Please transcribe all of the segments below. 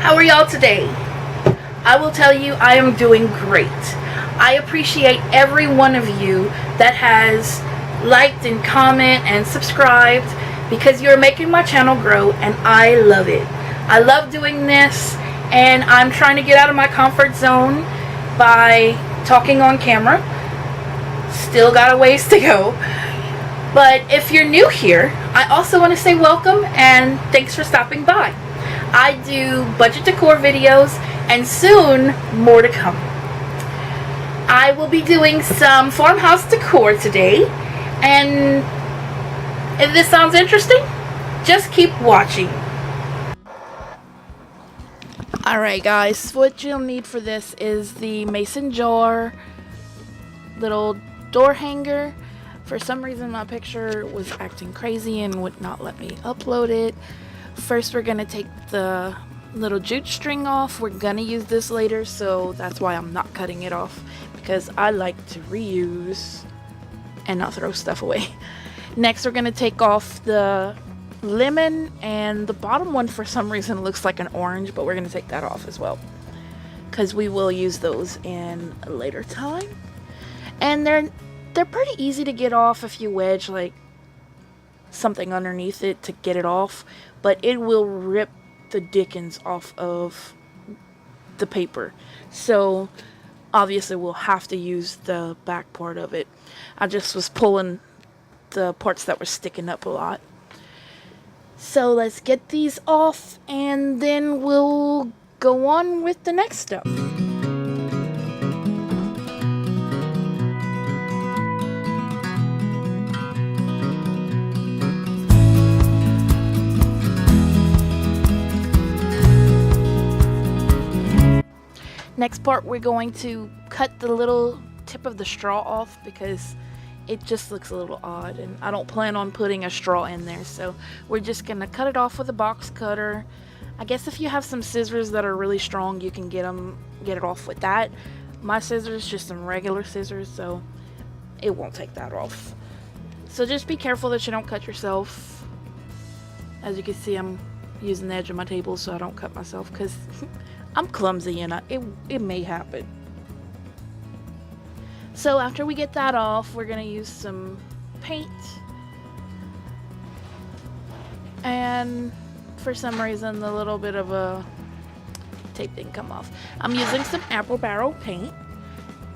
How are y'all today? I will tell you I am doing great. I appreciate every one of you that has liked and comment and subscribed because you're making my channel grow and I love it. I love doing this and I'm trying to get out of my comfort zone by talking on camera. Still got a ways to go. But if you're new here, I also want to say welcome and thanks for stopping by. I do budget decor videos and soon more to come. I will be doing some farmhouse decor today, and if this sounds interesting, just keep watching. Alright guys, what you'll need for this is the mason jar little door hanger. For some reason my picture was acting crazy and would not let me upload it. First we're going to take the little jute string off. We're going to use this later, so that's why I'm not cutting it off, because I like to reuse and not throw stuff away. Next we're going to take off the lemon, and the bottom one for some reason looks like an orange, but we're going to take that off as well because we will use those in a later time. And they're pretty easy to get off if you wedge like something underneath it to get it off, but it will rip the dickens off of the paper, so obviously we'll have to use the back part of it. I just was pulling the parts that were sticking up a lot. So let's get these off and then we'll go on with the next step. Next part, we're going to cut the little tip of the straw off because it just looks a little odd and I don't plan on putting a straw in there, so we're just gonna cut it off with a box cutter. I guess if you have some scissors that are really strong, you can get it off with that. My scissors, just some regular scissors, so it won't take that off. So just be careful that you don't cut yourself. As you can see, I'm using the edge of my table so I don't cut myself because I'm clumsy and it may happen. So after we get that off, we're going to use some paint. And for some reason, the little bit of a tape didn't come off. I'm using some apple barrel paint.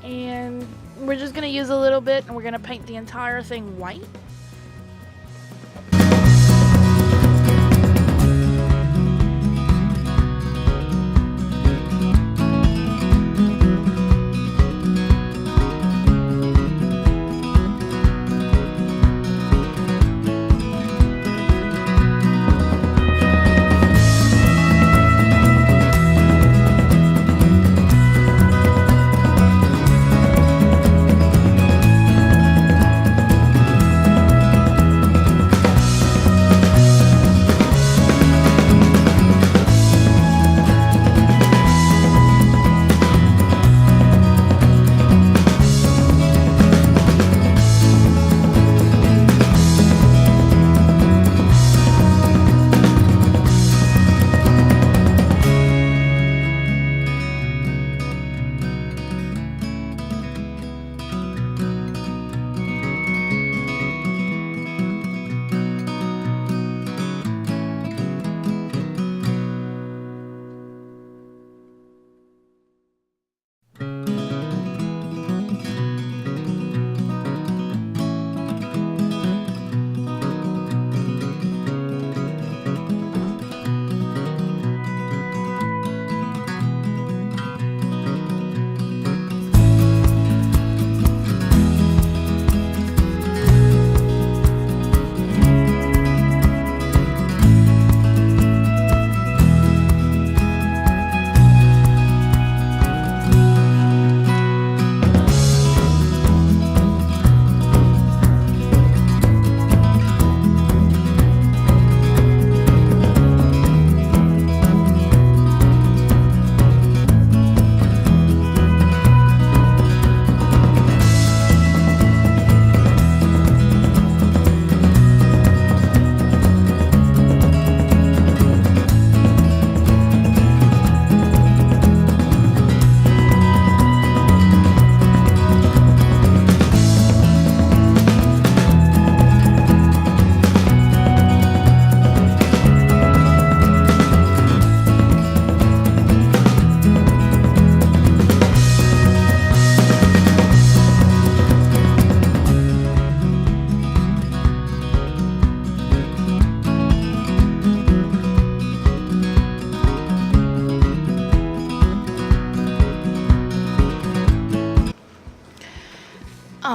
And we're just going to use a little bit and we're going to paint the entire thing white.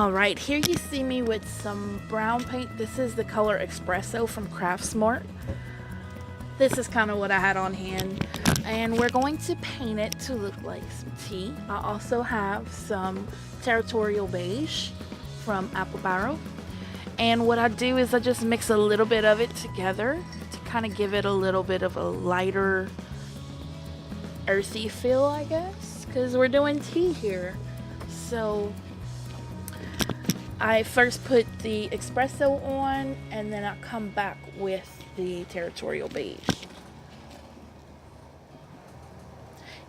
Alright, here you see me with some brown paint. This is the color Espresso from Craftsmart. This is kind of what I had on hand. And we're going to paint it to look like some tea. I also have some Territorial Beige from Apple Barrel. And what I do is I just mix a little bit of it together to kind of give it a little bit of a lighter, earthy feel, I guess, because we're doing tea here. So I first put the Espresso on, and then I come back with the Territorial Beige.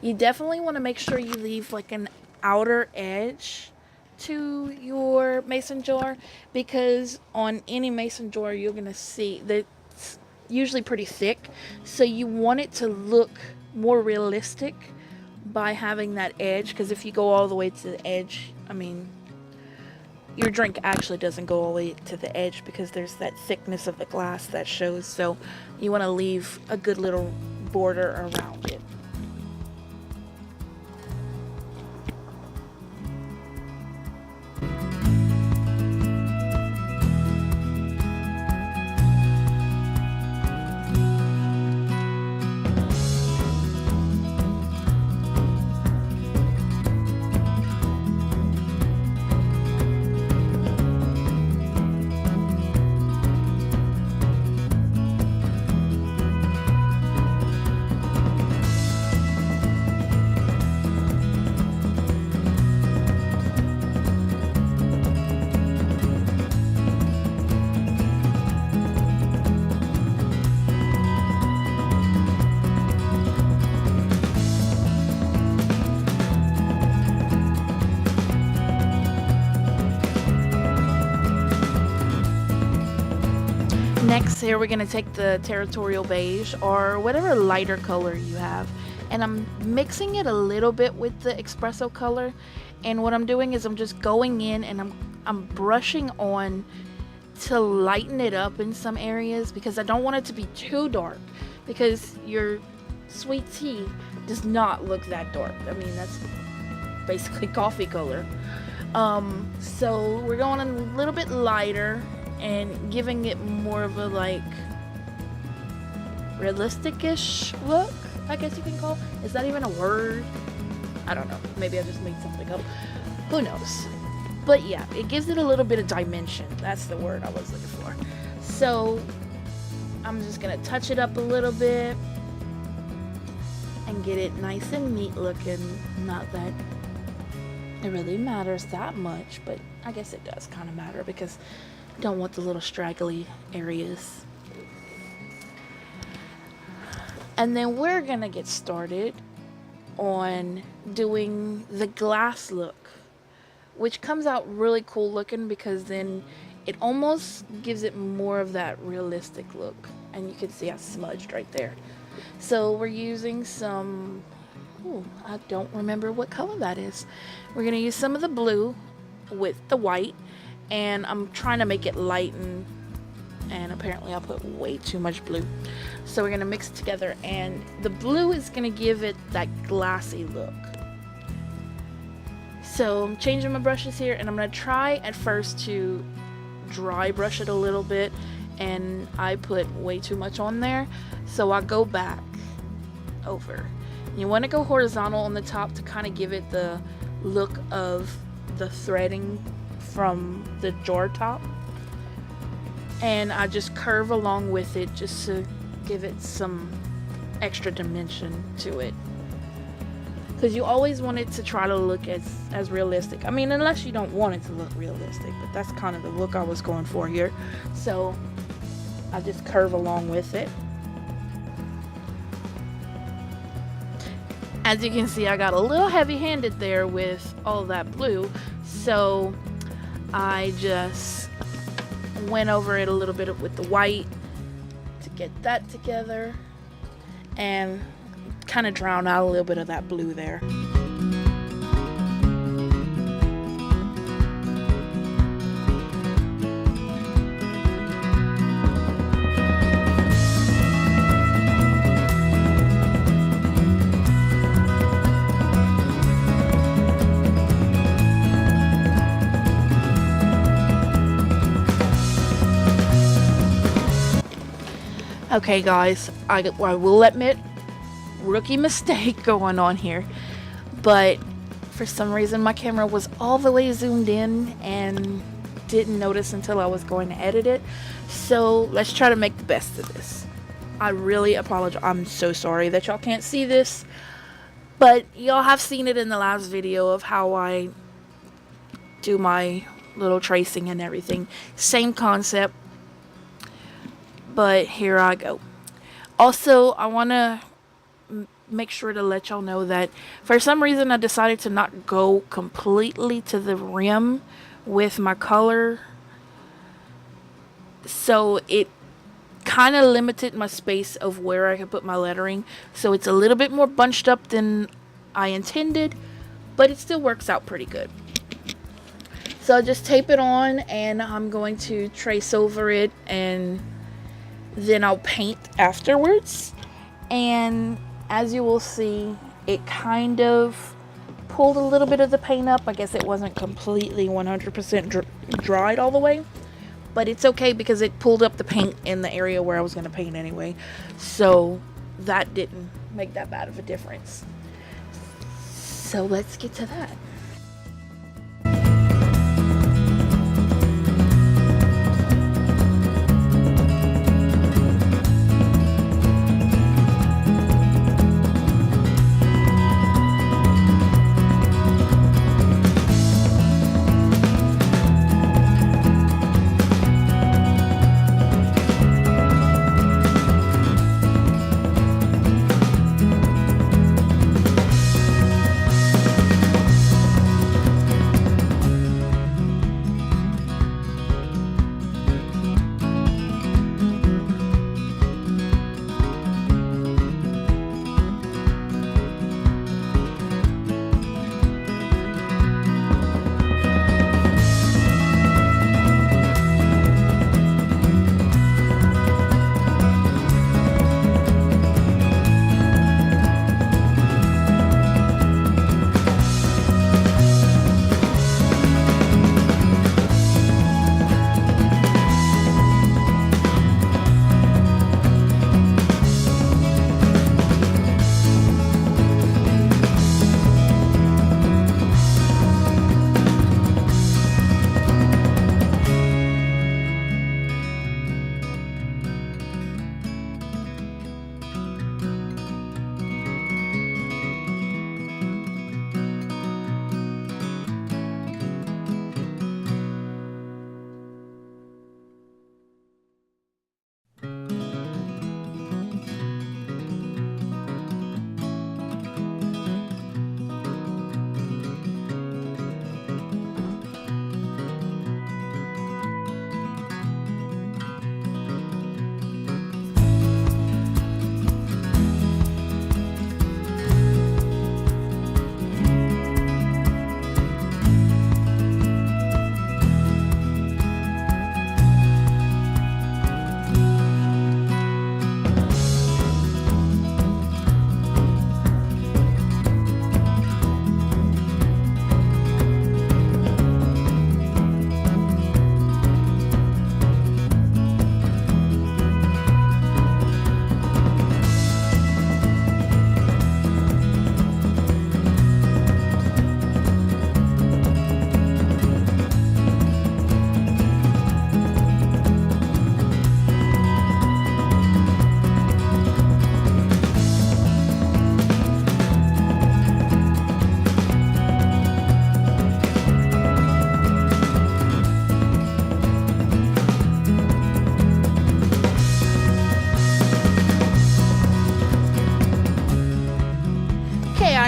You definitely want to make sure you leave like an outer edge to your mason jar, because on any mason jar you're going to see that it's usually pretty thick, so you want it to look more realistic by having that edge, because if you go all the way to the edge, I mean, your drink actually doesn't go all the way to the edge because there's that thickness of the glass that shows. So you want to leave a good little border around it. Next, here we're going to take the Territorial Beige or whatever lighter color you have, and I'm mixing it a little bit with the Espresso color. And what I'm doing is I'm just going in and I'm brushing on to lighten it up in some areas, because I don't want it to be too dark, because your sweet tea does not look that dark. I mean, that's basically coffee color. So we're going a little bit lighter and giving it more of a like realistic-ish look, I guess you can call it. Is that even a word? I don't know. Maybe I just made something up. Who knows? But yeah, it gives it a little bit of dimension. That's the word I was looking for. So I'm just gonna touch it up a little bit and get it nice and neat looking. Not that it really matters that much, but I guess it does kind of matter, because don't want the little straggly areas. And then we're gonna get started on doing the glass look, which comes out really cool looking, because then it almost gives it more of that realistic look. And you can see I smudged right there. So we're using some, I don't remember what color that is. We're gonna use some of the blue with the white, and I'm trying to make it lighten, and apparently I put way too much blue. So we're gonna mix it together, and the blue is gonna give it that glassy look. So I'm changing my brushes here, and I'm gonna try at first to dry brush it a little bit, and I put way too much on there, so I go back over. You want to go horizontal on the top to kind of give it the look of the threading from the jar top, and I just curve along with it just to give it some extra dimension to it, because you always want it to try to look as realistic. I mean, unless you don't want it to look realistic, but that's kind of the look I was going for here. So I just curve along with it. As you can see, I got a little heavy-handed there with all that blue, so I just went over it a little bit with the white to get that together and kind of drown out a little bit of that blue there. Okay guys, I will admit, rookie mistake going on here, but for some reason my camera was all the way zoomed in and didn't notice until I was going to edit it. So let's try to make the best of this. I really apologize. I'm so sorry that y'all can't see this, but y'all have seen it in the last video of how I do my little tracing and everything. Same concept, but here I go. Also, I want to make sure to let y'all know that for some reason I decided to not go completely to the rim with my color, so it kind of limited my space of where I could put my lettering, so it's a little bit more bunched up than I intended, but it still works out pretty good. So I'll just tape it on and I'm going to trace over it, and then I'll paint afterwards. And as you will see, it kind of pulled a little bit of the paint up. I guess it wasn't completely 100% dried all the way, but it's okay because it pulled up the paint in the area where I was going to paint anyway, so that didn't make that bad of a difference. So let's get to that.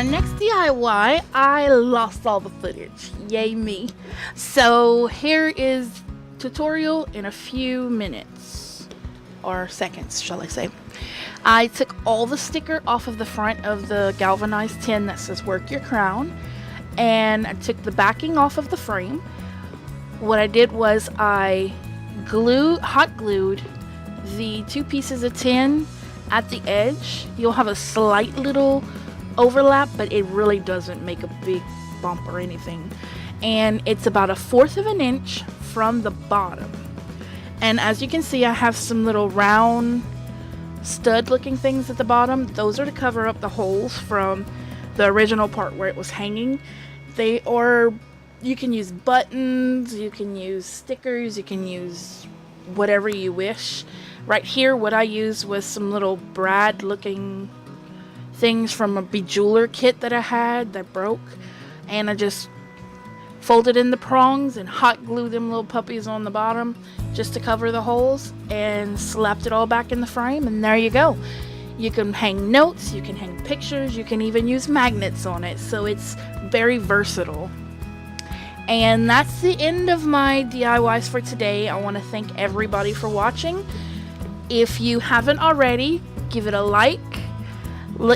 Next DIY, I lost all the footage. Yay me. So here is tutorial in a few minutes, or seconds shall I say. I took all the sticker off of the front of the galvanized tin that says work your crown, and I took the backing off of the frame. What I did was I hot glued the two pieces of tin at the edge. You'll have a slight little overlap, but it really doesn't make a big bump or anything, and it's about 1/4 of an inch from the bottom. And as you can see, I have some little round stud looking things at the bottom, those are to cover up the holes from the original part where it was hanging. You can use buttons, you can use stickers, you can use whatever you wish. Right here, what I used was some little brad looking things from a bejeweler kit that I had that broke, and I just folded in the prongs and hot glued them little puppies on the bottom just to cover the holes, and slapped it all back in the frame, and there you go. You can hang notes, you can hang pictures, you can even use magnets on it, so it's very versatile. And that's the end of my DIYs for today. I want to thank everybody for watching. If you haven't already, give it a like.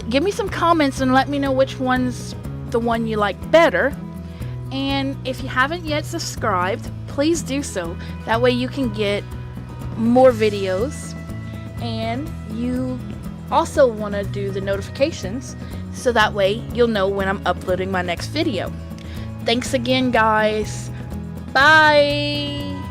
Give me some comments and let me know which one's the one you like better. And if you haven't yet subscribed, please do so. That way you can get more videos. And you also want to do the notifications, so that way you'll know when I'm uploading my next video. Thanks again, guys. Bye.